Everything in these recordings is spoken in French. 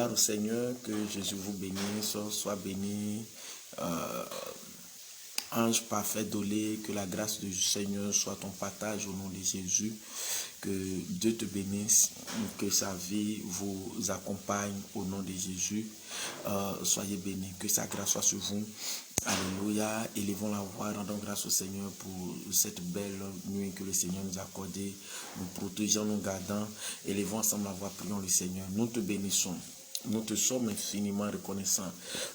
Gloire au Seigneur, que Jésus vous bénisse, soit béni. Ange parfait dolé, que la grâce du Seigneur soit ton partage au nom de Jésus. Que Dieu te bénisse, que sa vie vous accompagne au nom de Jésus. Soyez bénis, que sa grâce soit sur vous. Alléluia. Élevons la voix, rendons grâce au Seigneur pour cette belle nuit que le Seigneur nous a accordée. Nous protégeons, nous gardons. Élevons ensemble la voix, prions le Seigneur. Nous te bénissons. Nous te sommes infiniment reconnaissants.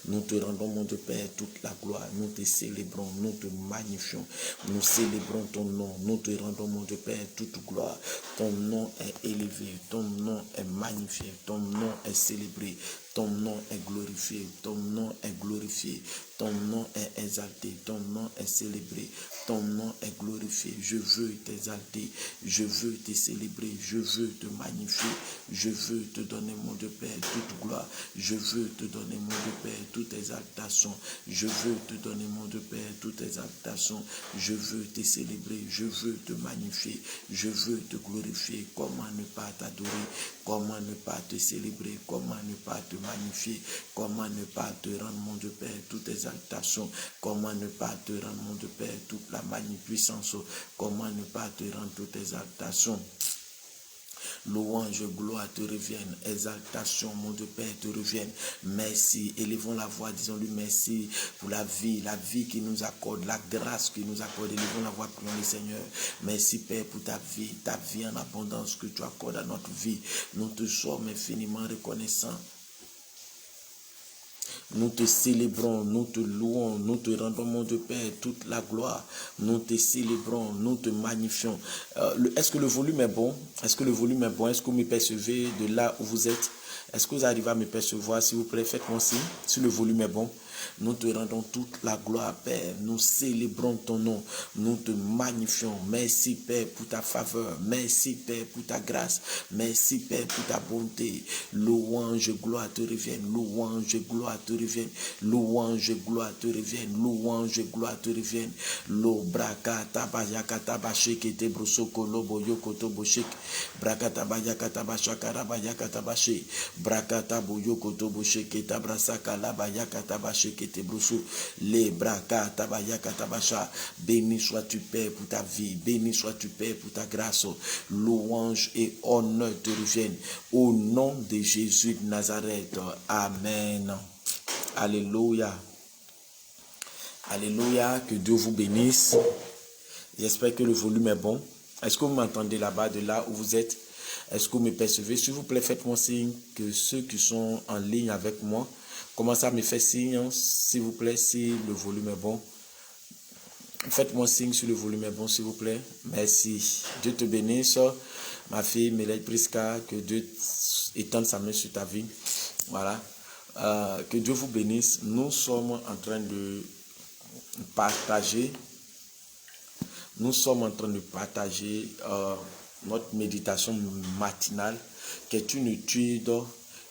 Nous te rendons, mon Dieu Père, toute la gloire. Nous te célébrons, nous te magnifions. Nous célébrons ton nom. Nous te rendons, mon Dieu Père, toute gloire. Ton nom est élevé. Ton nom est magnifié. Ton nom est célébré. Ton nom est glorifié. Ton nom est glorifié. Ton nom est exalté. Ton nom est célébré. Ton nom est glorifié. Je veux t'exalter. Je veux te célébrer. Je veux te magnifier. Je veux te donner, mon Dieu Père, toute gloire. Je veux te donner, mon Dieu Père, toute exaltation. Je veux te donner, mon Dieu Père, toute exaltation. Je veux te célébrer. Je veux te magnifier. Je veux te glorifier. Comment ne pas t'adorer? Comment ne pas te célébrer? Comment ne pas te magnifier? Comment ne pas te rendre, mon Dieu Père, toute exaltation? Comment ne pas te rendre, mon Dieu Père, toute la magnificence? Comment ne pas te rendre toute exaltation? Louange, gloire te reviennent, exaltation, mon Dieu Père, te reviennent. Merci, élevons la voix, disons-lui merci pour la vie qui nous accorde, la grâce qui nous accorde. Élevons la voix, prions le Seigneur. Merci Père pour ta vie en abondance que tu accordes à notre vie. Nous te sommes infiniment reconnaissants. Nous te célébrons, nous te louons, nous te rendons, mon Dieu Père, toute la gloire. Nous te célébrons, nous te magnifions. Est-ce que le volume est bon? Est-ce que le volume est bon? Est-ce que vous me percevez de là où vous êtes? Est-ce que vous arrivez à me percevoir? S'il vous plaît, faites-moi signe si le volume est bon. Nous te rendons toute la gloire, Père. Nous célébrons ton nom. Nous te magnifions. Merci, Père, pour ta faveur. Merci, Père, pour ta grâce. Merci, Père, pour ta bonté. Louange, gloire te revienne. Louange, gloire te revienne. Louange, gloire te revienne. Louange, gloire te revienne. Lo braka tabayaka tabasheke te brosoko lobo yoko toboshek. Braka tabayaka tabashaka rabayaka tabashe. Braka tabo yoko tobosheke tabrasaka labayaka tabasheke. Les braka tabayaka tabasha. Béni sois-tu Père pour ta vie, béni sois-tu Père pour ta grâce. Louange et honneur te reviennent au nom de Jésus de Nazareth. Amen. Alléluia. Alléluia. Que Dieu vous bénisse. J'espère que le volume est bon. Est-ce que vous m'entendez là-bas, de là où vous êtes? Est-ce que vous me percevez? S'il vous plaît, faites-moi signe que ceux qui sont en ligne avec moi commencez à me faire signe, s'il vous plaît, si le volume est bon. Faites-moi signe si le volume est bon, s'il vous plaît. Merci. Dieu te bénisse. Ma fille, Mélène Priska, que Dieu étende sa main sur ta vie. Voilà. Que Dieu vous bénisse. Nous sommes en train de partager. Nous sommes en train de partager notre méditation matinale, qui est une étude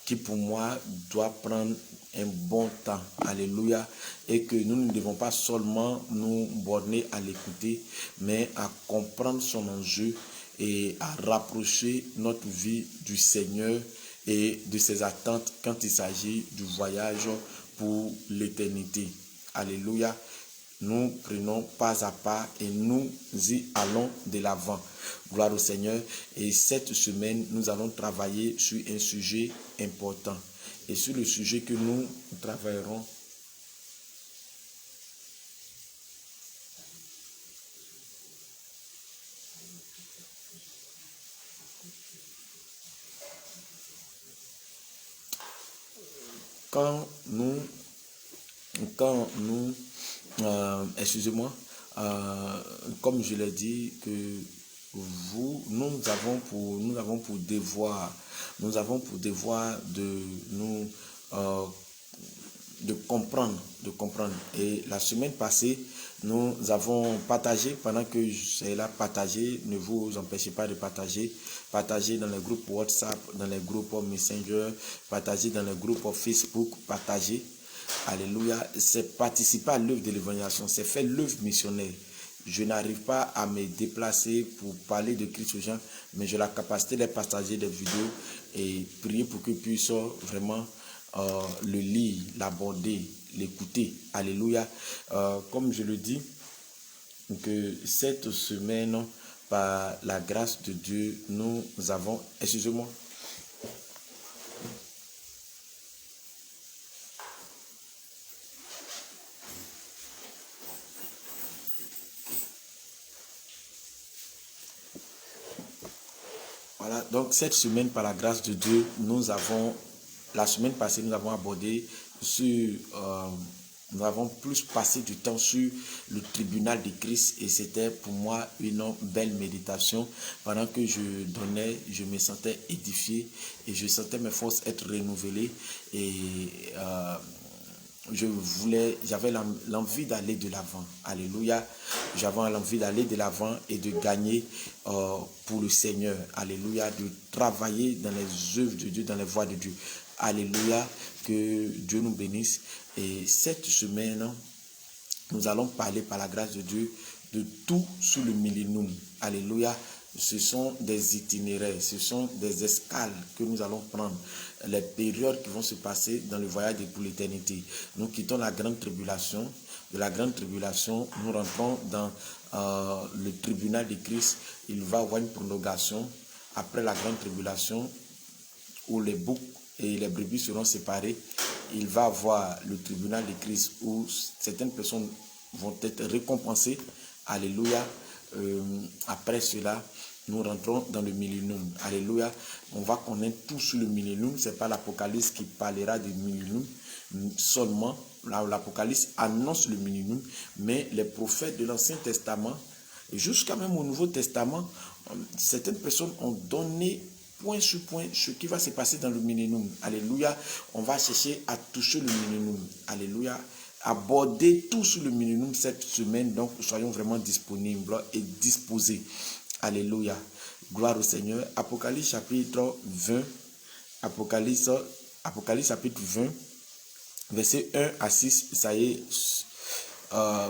qui pour moi doit prendre un bon temps. Alléluia. Et que nous ne devons pas seulement nous borner à l'écouter, mais à comprendre son enjeu et à rapprocher notre vie du Seigneur et de ses attentes quand il s'agit du voyage pour l'éternité. Alléluia. Nous prenons pas à pas et nous y allons de l'avant. Gloire au Seigneur. Et cette semaine, nous allons travailler sur un sujet important. Et sur le sujet que nous travaillerons, excusez-moi, comme je l'ai dit, que nous avons pour devoir de comprendre. Et la semaine passée, nous avons partagé, pendant que j'ai là partagé, ne vous empêchez pas de partager dans les groupes WhatsApp, dans les groupes Messenger, partager dans les groupes Facebook, partager. Alléluia. C'est participer à l'œuvre de l'évangélisation, c'est faire l'œuvre missionnaire. je n'arrive pas à me déplacer pour parler de Christ aux gens, mais j'ai la capacité de partager des vidéos et prier pour qu'ils puissent vraiment le lire, l'aborder, l'écouter. Alléluia. Comme je le dis, que cette semaine, par la grâce de Dieu, nous avons, excusez-moi, voilà, donc cette semaine, par la grâce de Dieu, la semaine passée, nous avons abordé nous avons plus passé du temps sur le tribunal de Christ et c'était pour moi une belle méditation. Pendant que je donnais, je me sentais édifié et je sentais mes forces être renouvelées et j'avais l'envie d'aller de l'avant. Alléluia. J'avais l'envie d'aller de l'avant et de gagner pour le Seigneur. Alléluia. De travailler dans les œuvres de Dieu, dans les voies de Dieu. Alléluia. Que Dieu nous bénisse. Et cette semaine, nous allons parler par la grâce de Dieu de tout sous le millénium. Alléluia. Ce sont des itinéraires, ce sont des escales que nous allons prendre, les périodes qui vont se passer dans le voyage pour l'éternité. Nous quittons la grande tribulation. De la grande tribulation, nous rentrons dans le tribunal de Christ. Il va y avoir une prolongation après la grande tribulation où les boucs et les brebis seront séparés. Il va y avoir le tribunal de Christ où certaines personnes vont être récompensées. Alléluia. Après cela, nous rentrons dans le millénium. Alléluia. On va connaître tout sur le millénium. Ce n'est pas l'Apocalypse qui parlera du millénium seulement. L'Apocalypse annonce le millénium, mais les prophètes de l'Ancien Testament, et jusqu'à même au Nouveau Testament, certaines personnes ont donné point sur point ce qui va se passer dans le millénium. Alléluia. On va chercher à toucher le millénium. Alléluia. Aborder tout sur le millénium cette semaine. Donc, soyons vraiment disponibles et disposés. Alléluia. Gloire au Seigneur. Apocalypse chapitre 20. Apocalypse chapitre 20. Verset 1 à 6. Ça y est,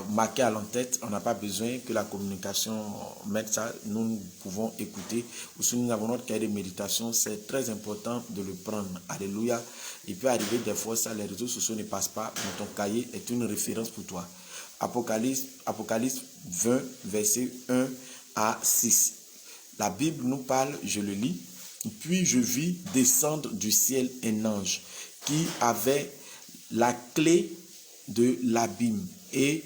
marqué à l'entête. On n'a pas besoin que la communication mette ça. Nous pouvons écouter. Ou si nous avons notre cahier de méditation, c'est très important de le prendre. Alléluia. Il peut arriver des fois, ça, les réseaux sociaux ne passent pas, mais ton cahier est une référence pour toi. Apocalypse 20, verset 1 à 6. La Bible nous parle, je le lis. Puis je vis descendre du ciel un ange qui avait la clé de l'abîme et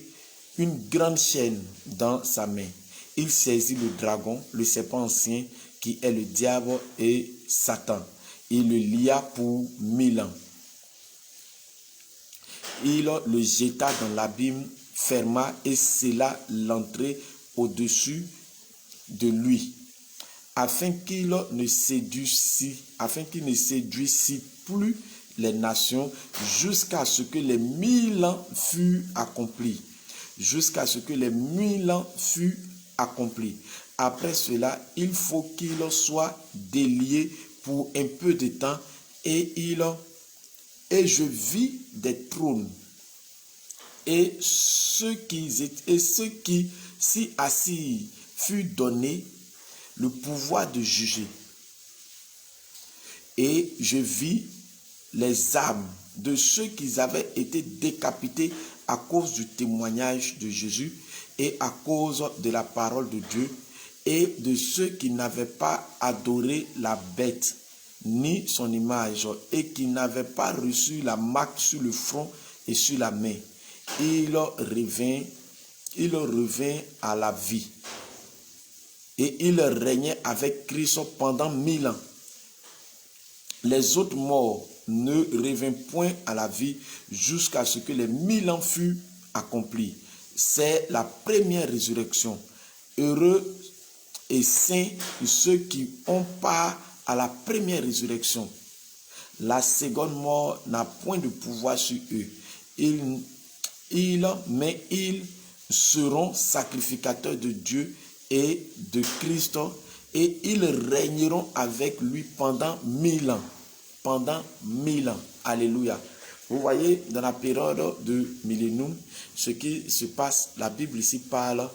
une grande chaîne dans sa main. Il saisit le dragon, le serpent ancien, qui est le diable et Satan. Il le lia pour 1000 ans. Il le jeta dans l'abîme, ferma et scella l'entrée au-dessus de lui, afin qu'il ne séduise plus les nations jusqu'à ce que les 1000 ans furent accomplis. Jusqu'à ce que les 1000 ans furent accomplis. Après cela, il faut qu'il soit délié pour un peu de temps et je vis des trônes et ceux qui s'y assirent fut donné le pouvoir de juger. Et je vis les âmes de ceux qui avaient été décapités à cause du témoignage de Jésus et à cause de la parole de Dieu, et de ceux qui n'avaient pas adoré la bête ni son image et qui n'avaient pas reçu la marque sur le front et sur la main. Il revint à la vie et il régnait avec Christ pendant 1000 ans. Les autres morts ne revinrent point à la vie jusqu'à ce que les 1000 ans furent accomplis. C'est la première résurrection. Heureux et saints ceux qui ont part à la première résurrection. La seconde mort n'a point de pouvoir sur eux. Mais ils seront sacrificateurs de Dieu et de Christ, et ils régneront avec lui pendant 1000 ans. Pendant 1000 ans. Alléluia. Vous voyez, dans la période de millénium, ce qui se passe, la Bible ici parle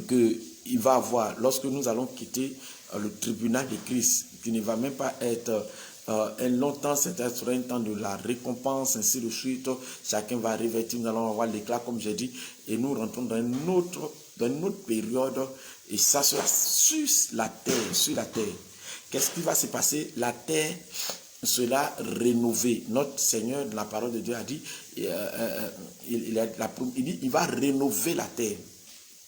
qu'il va avoir lorsque nous allons quitter le tribunal de Christ, qui ne va même pas être un long temps, c'est un temps de la récompense, ainsi de suite. Chacun va revêtir, nous allons avoir l'éclat, comme j'ai dit, et nous rentrons dans une autre période, et ça sera sur la terre. Qu'est-ce qui va se passer? La terre sera rénovée. Notre Seigneur, la parole de Dieu a dit, il va rénover la terre.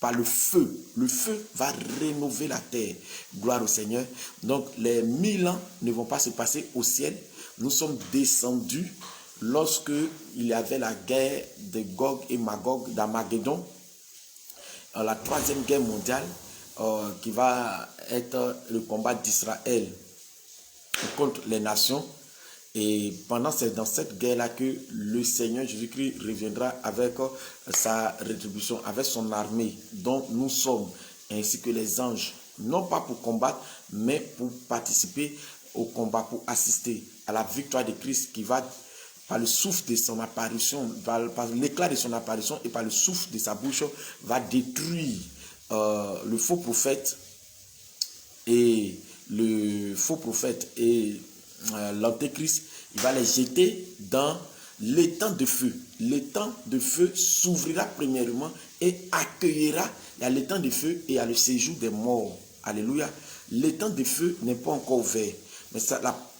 Par le feu. Le feu va rénover la terre. Gloire au Seigneur. Donc, les 1000 ans ne vont pas se passer au ciel. Nous sommes descendus lorsque il y avait la guerre de Gog et Magog d'Armageddon, la troisième guerre mondiale, qui va être le combat d'Israël contre les nations. Et c'est dans cette guerre-là que le Seigneur Jésus-Christ reviendra avec sa rétribution, avec son armée dont nous sommes, ainsi que les anges, non pas pour combattre, mais pour participer au combat, pour assister à la victoire de Christ qui va, par le souffle de son apparition, par l'éclat de son apparition et par le souffle de sa bouche, va détruire le faux prophète et l'antéchrist. Il va les jeter dans l'étang de feu. L'étang de feu s'ouvrira premièrement et accueillera. Il y a l'étang de feu et il y a le séjour des morts. Alléluia. L'étang de feu n'est pas encore ouvert. Mais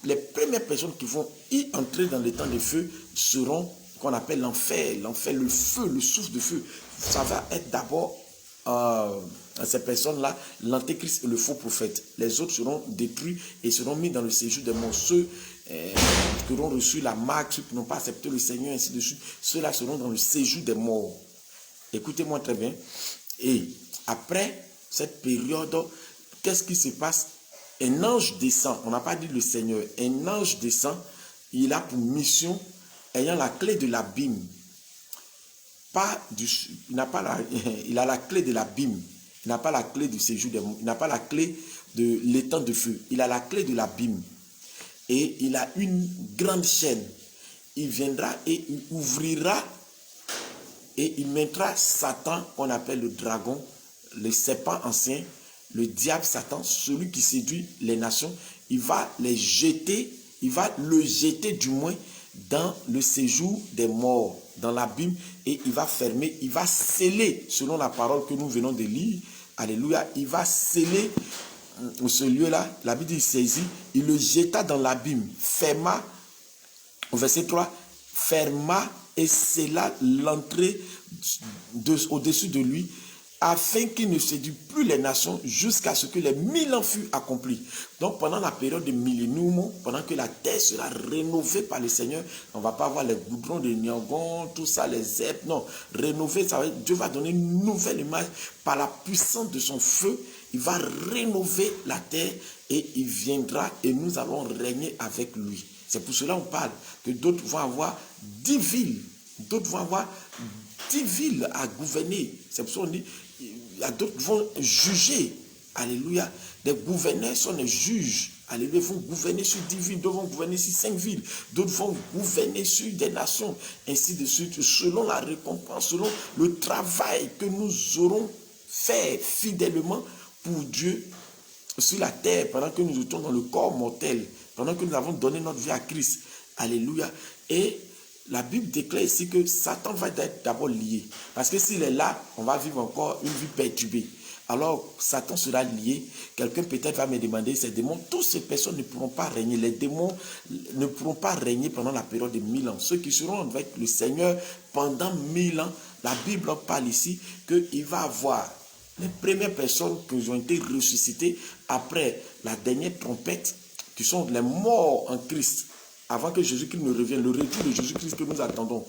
les premières personnes qui vont y entrer dans l'étang de feu seront qu'on appelle l'enfer. L'enfer, le feu, le souffle de feu. Ça va être d'abord ces personnes-là, l'antéchrist et le faux prophète. Les autres seront détruits et seront mis dans le séjour des morts. Ceux qui auront reçu la marque, ceux qui n'ont pas accepté le Seigneur, ainsi de suite, ceux-là seront dans le séjour des morts. Écoutez-moi très bien. Et après cette période, qu'est-ce qui se passe? Un ange descend. On n'a pas dit le Seigneur. Un ange descend. Il a pour mission, ayant la clé de l'abîme. Il a la clé de l'abîme. Il n'a pas la clé du séjour des morts. Il n'a pas la clé de l'étang de feu. Il a la clé de l'abîme. Et il a une grande chaîne. Il viendra et il ouvrira et il mettra Satan, qu'on appelle le dragon, le serpent ancien, le diable Satan, celui qui séduit les nations. Il va les jeter, il va le jeter du moins dans le séjour des morts, dans l'abîme, et il va fermer, il va sceller, selon la parole que nous venons de lire. Alléluia, il va sceller ce lieu-là. La Bible dit, il saisit, il le jeta dans l'abîme, ferma, au verset 3, ferma et scella l'entrée au-dessus de lui, afin qu'il ne séduise plus les nations jusqu'à ce que les 1000 ans furent accomplis. Donc pendant la période de millénium, pendant que la terre sera rénovée par le Seigneur, on ne va pas avoir les goudrons de Niangon, tout ça, les herbes, non. Rénover, ça va être, Dieu va donner une nouvelle image par la puissance de son feu. Il va rénover la terre et il viendra et nous allons régner avec lui. C'est pour cela qu'on parle que d'autres vont avoir 10 villes. D'autres vont avoir 10 villes à gouverner. C'est pour ça qu'on dit, d'autres vont juger. Alléluia. Des gouverneurs sont des juges. Alléluia. Ils vont gouverner sur 10 villes. D'autres vont gouverner sur 5 villes. D'autres vont gouverner sur des nations. Ainsi de suite. Selon la récompense, selon le travail que nous aurons fait fidèlement pour Dieu sur la terre, pendant que nous étions dans le corps mortel, pendant que nous avons donné notre vie à Christ. Alléluia. Et la Bible déclare ici que Satan va être d'abord lié. Parce que s'il est là, on va vivre encore une vie perturbée. Alors, Satan sera lié. Quelqu'un peut-être va me demander, ces démons, toutes ces personnes ne pourront pas régner. Les démons ne pourront pas régner pendant la période de 1000 ans. Ceux qui seront avec le Seigneur pendant 1000 ans, la Bible parle ici qu'il va avoir les premières personnes qui ont été ressuscitées après la dernière trompette, qui sont les morts en Christ. Avant que Jésus-Christ ne revienne, le retour de Jésus-Christ que nous attendons.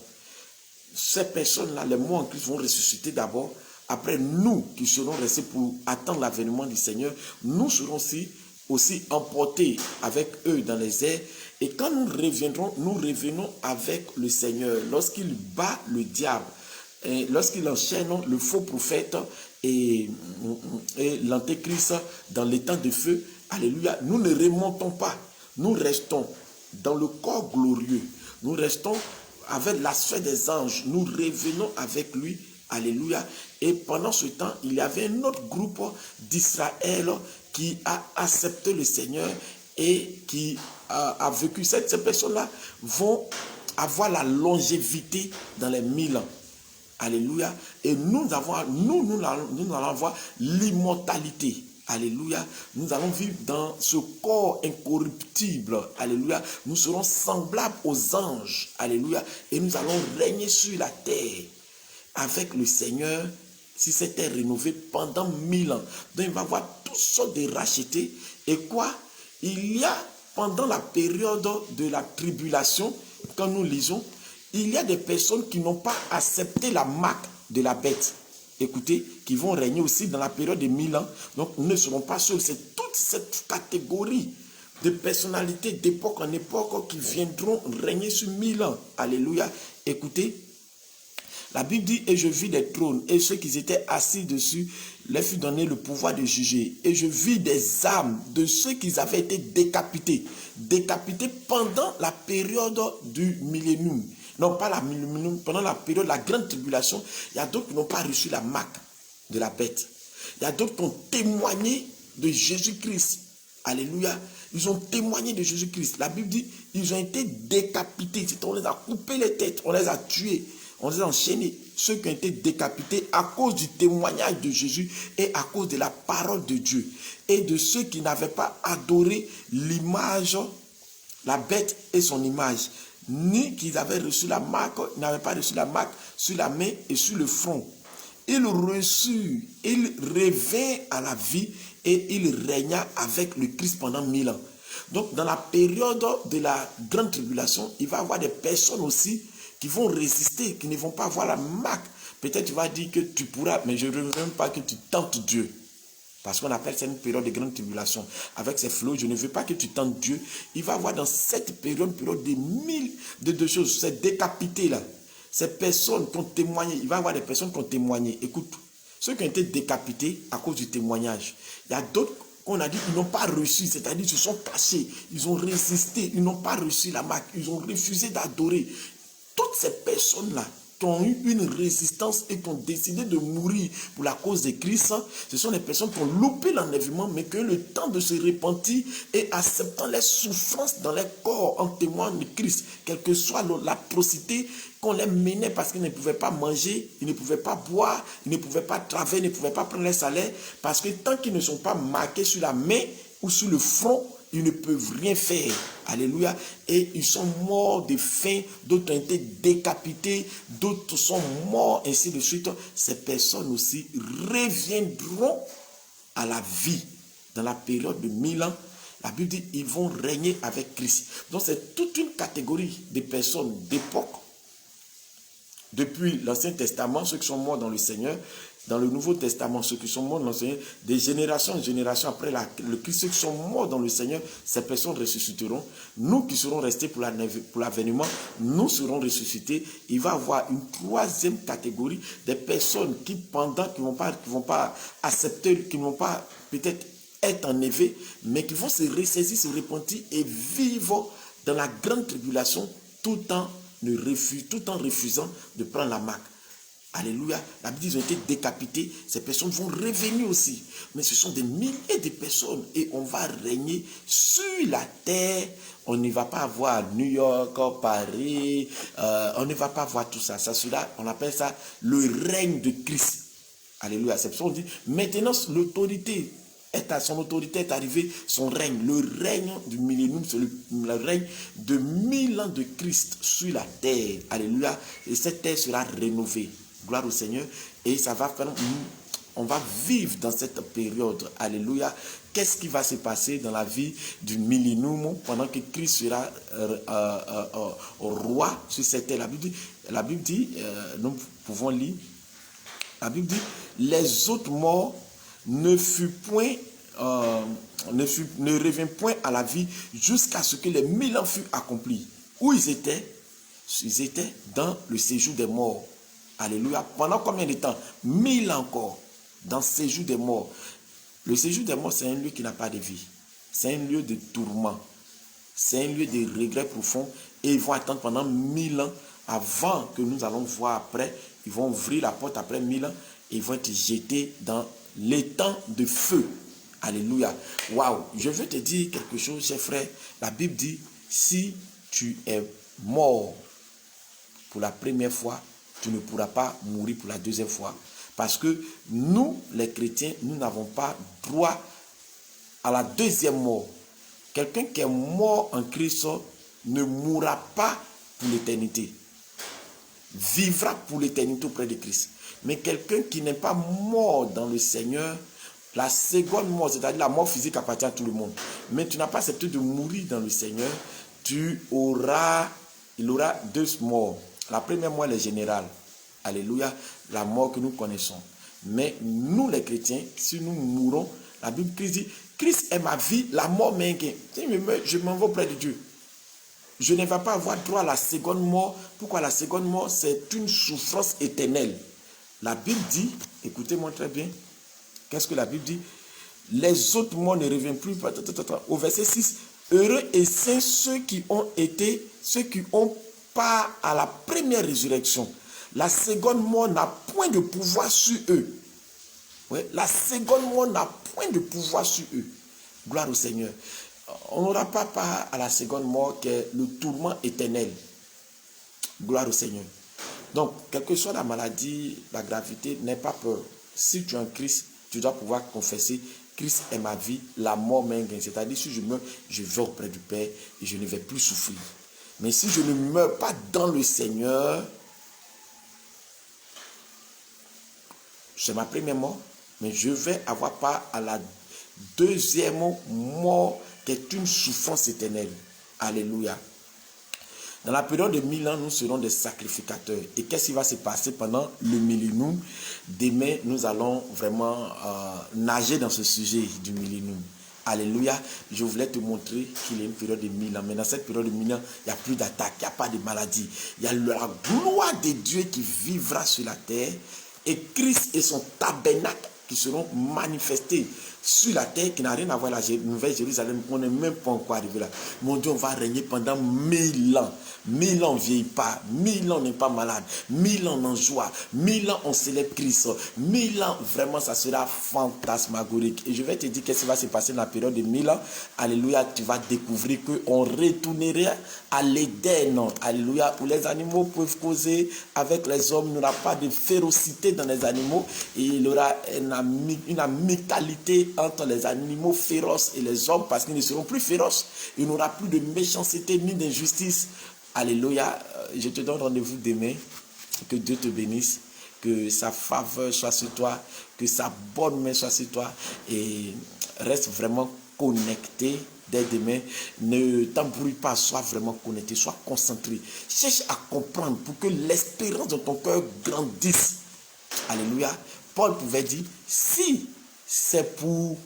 Ces personnes-là, les morts en Christ, vont ressusciter d'abord. Après, nous qui serons restés pour attendre l'avènement du Seigneur, nous serons aussi emportés avec eux dans les airs. Et quand nous reviendrons, nous revenons avec le Seigneur. Lorsqu'il bat le diable, lorsqu'il enchaîne le faux prophète et l'antéchrist dans l'étang de feu, alléluia, nous ne remontons pas. Nous restons dans le corps glorieux. Nous restons avec la sphère des anges. Nous revenons avec lui Alléluia. Et pendant ce temps, il y avait un autre groupe d'Israël qui a accepté le Seigneur et qui a vécu. Ces personnes-là vont avoir la longévité dans les 1000 ans. Alléluia. Et nous allons avoir l'immortalité. Alléluia. Nous allons vivre dans ce corps incorruptible. Alléluia. Nous serons semblables aux anges. Alléluia. Et nous allons régner sur la terre avec le Seigneur si cette terre rénovée pendant 1000 ans. Donc il va y avoir toutes sortes de rachetés. Et quoi? Il y a pendant la période de la tribulation, quand nous lisons, il y a des personnes qui n'ont pas accepté la marque de la bête. Écoutez, qui vont régner aussi dans la période de 1000 ans. Donc, nous ne serons pas seuls. C'est toute cette catégorie de personnalités d'époque en époque qui viendront régner sur 1000 ans. Alléluia. Écoutez, la Bible dit, et je vis des trônes, et ceux qui étaient assis dessus, leur fut donné le pouvoir de juger. Et je vis des âmes de ceux qui avaient été décapités. Décapités pendant la période du millénium. Non, pas la millénium, pendant la période de la grande tribulation, il y a d'autres qui n'ont pas reçu la marque de la bête. Il y a d'autres qui ont témoigné de Jésus-Christ. Alléluia. Ils ont témoigné de Jésus-Christ. La Bible dit, ils ont été décapités. On les a coupé les têtes, on les a tués. On les a enchaînés, ceux qui ont été décapités à cause du témoignage de Jésus et à cause de la parole de Dieu. Et de ceux qui n'avaient pas adoré l'image, la bête et son image. Ni qu'ils avaient reçu la marque, n'avaient pas reçu la marque sur la main et sur le front. Ils reçurent, ils revinrent à la vie et il régna avec le Christ pendant 1000 ans. Donc dans la période de la grande tribulation, il va y avoir des personnes aussi qui vont résister, qui ne vont pas avoir la marque. Peut-être tu vas dire que tu pourras, mais je ne veux même pas que tu tentes Dieu. Parce qu'on appelle ça une période de grande tribulation. Avec ces flots, je ne veux pas que tu tentes Dieu. Il va y avoir dans cette période, de 1000 de choses. Ces décapités là, ces personnes qui ont témoigné, il va y avoir des personnes qui ont témoigné. Écoute, ceux qui ont été décapités à cause du témoignage. Il y a d'autres qu'on a dit qu'ils n'ont pas reçu, c'est-à-dire qu'ils se sont cachés, ils ont résisté, ils n'ont pas reçu la marque, ils ont refusé d'adorer. Toutes ces personnes-là qui ont eu une résistance et qui ont décidé de mourir pour la cause de Christ, ce sont les personnes qui ont loupé l'enlèvement, mais qui ont eu le temps de se repentir et acceptant les souffrances dans leur corps en témoin de Christ, quelle que soit l'atrocité qu'on les menait parce qu'ils ne pouvaient pas manger, ils ne pouvaient pas boire, ils ne pouvaient pas travailler, ils ne pouvaient pas prendre leur salaire, parce que tant qu'ils ne sont pas marqués sur la main ou sur le front, ils ne peuvent rien faire. Alléluia. Et ils sont morts de faim, d'autres ont été décapités, d'autres sont morts, ainsi de suite. Ces personnes aussi reviendront à la vie dans la période de 1000 ans. La Bible dit ils vont régner avec Christ. Donc c'est toute une catégorie de personnes d'époque. Depuis l'Ancien Testament, ceux qui sont morts dans le Seigneur, dans le Nouveau Testament, ceux qui sont morts dans le Seigneur, des générations en générations après le Christ, ceux qui sont morts dans le Seigneur, ces personnes ressusciteront. Nous qui serons restés pour l'avènement, nous serons ressuscités. Il va y avoir une troisième catégorie des personnes qui vont pas accepter, qui ne vont pas peut-être être enlevées, mais qui vont se ressaisir, se repentir et vivre dans la grande tribulation tout en refusant de prendre la marque. Alléluia. La Bible dit qu'ils ont été décapités. Ces personnes vont revenir aussi. Mais ce sont des milliers de personnes. Et on va régner sur la terre. On ne va pas voir New York, Paris. On ne va pas voir tout ça. On appelle ça le règne de Christ. Alléluia. Ces personnes disent, maintenant l'autorité son autorité est arrivée, son règne, le règne du millénium, c'est le règne de 1000 ans de Christ sur la terre. Alléluia. Et cette terre sera rénovée. Gloire au Seigneur. Et ça va faire, on va vivre dans cette période. Alléluia. Qu'est-ce qui va se passer dans la vie du millénium pendant que Christ sera roi sur cette terre? La Bible dit, nous pouvons lire, la Bible dit, les autres morts ne revient point à la vie jusqu'à ce que les 1000 ans furent accomplis. Où ils étaient? Ils étaient dans le séjour des morts. Alléluia. Pendant combien de temps? 1000 ans encore. Dans le séjour des morts. Le séjour des morts, c'est un lieu qui n'a pas de vie. C'est un lieu de tourment. C'est un lieu de regret profond. Et ils vont attendre pendant 1000 ans avant que nous allons voir après, ils vont ouvrir la porte après 1000 ans et ils vont être jetés dans l'étang de feu. Alléluia. Waouh. Je veux te dire quelque chose, cher frère. La Bible dit, si tu es mort pour la première fois, tu ne pourras pas mourir pour la deuxième fois. Parce que nous, les chrétiens, nous n'avons pas droit à la deuxième mort. Quelqu'un qui est mort en Christ ne mourra pas pour l'éternité. Vivra pour l'éternité auprès de Christ. Mais quelqu'un qui n'est pas mort dans le Seigneur, la seconde mort, c'est-à-dire la mort physique, appartient à tout le monde. Mais tu n'as pas accepté de mourir dans le Seigneur, il aura deux morts. La première mort, elle est générale. Alléluia, la mort que nous connaissons. Mais nous, les chrétiens, si nous mourons, la Bible dit, Christ est ma vie, la mort m'est gain. Si je m'en vais auprès de Dieu. Je ne vais pas avoir droit à la seconde mort. Pourquoi la seconde mort? C'est une souffrance éternelle. La Bible dit, écoutez-moi très bien, qu'est-ce que la Bible dit? Les autres morts ne reviennent plus. Au verset 6, heureux et saints ceux qui ont part à la première résurrection. La seconde mort n'a point de pouvoir sur eux. Oui, la seconde mort n'a point de pouvoir sur eux. Gloire au Seigneur. On n'aura pas part à la seconde mort qui est le tourment éternel. Gloire au Seigneur. Donc, quelle que soit la maladie, la gravité, n'aie pas peur. Si tu es en Christ, tu dois pouvoir confesser, Christ est ma vie, la mort m'est gain. C'est-à-dire, si je meurs, je vais auprès du Père et je ne vais plus souffrir. Mais si je ne meurs pas dans le Seigneur, c'est ma première mort, mais je vais avoir part à la deuxième mort qui est une souffrance éternelle. Alléluia. Dans la période de 1000 ans, nous serons des sacrificateurs. Et qu'est-ce qui va se passer pendant le millénium? Demain, nous allons vraiment nager dans ce sujet du millénium. Alléluia. Je voulais te montrer qu'il y a une période de 1000 ans. Mais dans cette période de 1000 ans, il n'y a plus d'attaque, il n'y a pas de maladie. Il y a la gloire de Dieu qui vivra sur la terre. Et Christ et son tabernacle qui seront manifestés sur la terre, qui n'a rien à voir avec la Nouvelle Jérusalem. On n'est même pas encore arrivé là. Mon Dieu, on va régner pendant 1000 ans. 1000 ans, on ne vieillit pas. 1000 ans, on n'est pas malade. 1000 ans, on en joie. 1000 ans, on célèbre Christ. 1000 ans, vraiment, ça sera fantasmagorique. Et je vais te dire qu'est-ce qui va se passer dans la période de 1000 ans. Alléluia, tu vas découvrir qu'on retournerait à l'Éden. Alléluia, où les animaux peuvent causer avec les hommes. Il n'y aura pas de férocité dans les animaux. Et il y aura une amicalité entre les animaux féroces et les hommes, parce qu'ils ne seront plus féroces. Il n'y aura plus de méchanceté ni d'injustice. Alléluia. Je te donne rendez-vous demain. Que Dieu te bénisse. Que sa faveur soit sur toi. Que sa bonne main soit sur toi. Et reste vraiment connecté dès demain. Ne t'embrouille pas. Sois vraiment connecté. Sois concentré. Cherche à comprendre pour que l'espérance de ton cœur grandisse. Alléluia. Paul pouvait dire, si c'est pour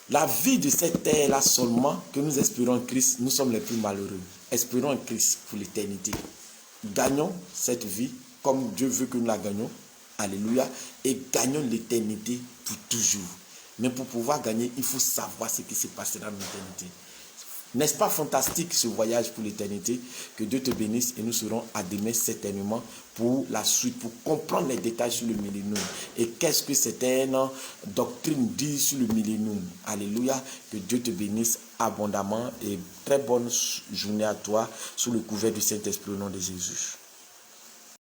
la vie de cette terre-là seulement que nous espérons en Christ, nous sommes les plus malheureux. Espérons en Christ pour l'éternité. Gagnons cette vie comme Dieu veut que nous la gagnions. Alléluia. Et gagnons l'éternité pour toujours. Mais pour pouvoir gagner, il faut savoir ce qui s'est passé dans l'éternité. N'est-ce pas fantastique ce voyage pour l'éternité? Que Dieu te bénisse et nous serons à demain certainement pour la suite, pour comprendre les détails sur le millénium. Et qu'est-ce que cette doctrine dit sur le millénium? Alléluia. Que Dieu te bénisse abondamment et très bonne journée à toi sous le couvert du Saint-Esprit au nom de Jésus.